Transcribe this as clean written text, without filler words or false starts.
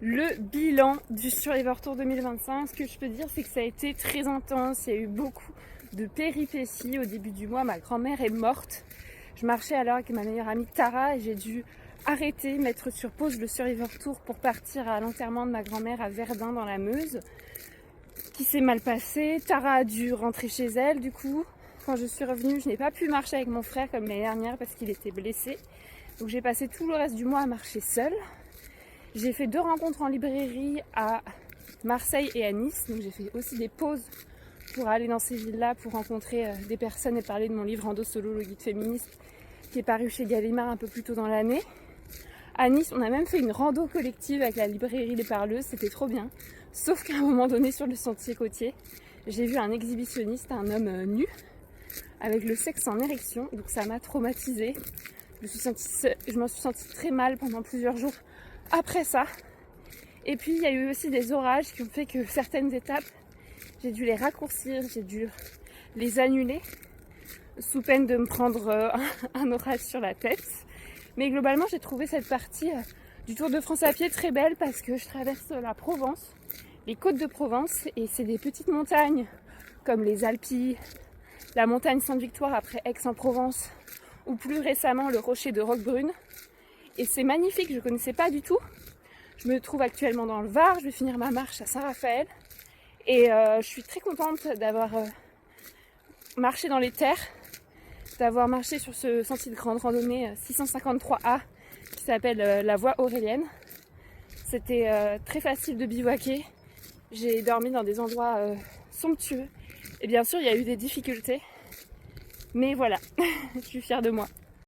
Le bilan du Survivor Tour 2025, ce que je peux dire, c'est que ça a été très intense. Il y a eu beaucoup de péripéties. Au début du mois, ma grand-mère est morte. Je marchais alors avec ma meilleure amie Tara et j'ai dû arrêter, mettre sur pause le Survivor Tour pour partir à l'enterrement de ma grand-mère à Verdun dans la Meuse, qui s'est mal passé. Tara a dû rentrer chez elle. Du coup, quand je suis revenue, je n'ai pas pu marcher avec mon frère comme l'année dernière parce qu'il était blessé. Donc j'ai passé tout le reste du mois à marcher seule. J'ai fait 2 rencontres en librairie à Marseille et à Nice, donc j'ai fait aussi des pauses pour aller dans ces villes-là, pour rencontrer des personnes et parler de mon livre Endo Solo, le guide féministe, qui est paru chez Gallimard un peu plus tôt dans l'année. À Nice, on a même fait une rando collective avec la librairie Les Parleuses, c'était trop bien. Sauf qu'à un moment donné, sur le sentier côtier, j'ai vu un exhibitionniste, un homme nu, avec le sexe en érection, donc ça m'a traumatisée. Je m'en suis sentie très mal pendant plusieurs jours après ça. Et puis il y a eu aussi des orages qui ont fait que certaines étapes, j'ai dû les raccourcir, j'ai dû les annuler sous peine de me prendre un orage sur la tête. Mais globalement, j'ai trouvé cette partie du Tour de France à pied très belle parce que je traverse la Provence, les côtes de Provence, et c'est des petites montagnes comme les Alpilles, la montagne Sainte-Victoire après Aix-en-Provence, ou plus récemment le rocher de Roquebrune. Et c'est magnifique, je ne connaissais pas du tout. Je me trouve actuellement dans le Var, je vais finir ma marche à Saint-Raphaël. Et je suis très contente d'avoir marché dans les terres, d'avoir marché sur ce sentier de grande randonnée 653A qui s'appelle la voie aurélienne. C'était très facile de bivouaquer. J'ai dormi dans des endroits somptueux. Et bien sûr, il y a eu des difficultés. Mais voilà, je suis fière de moi.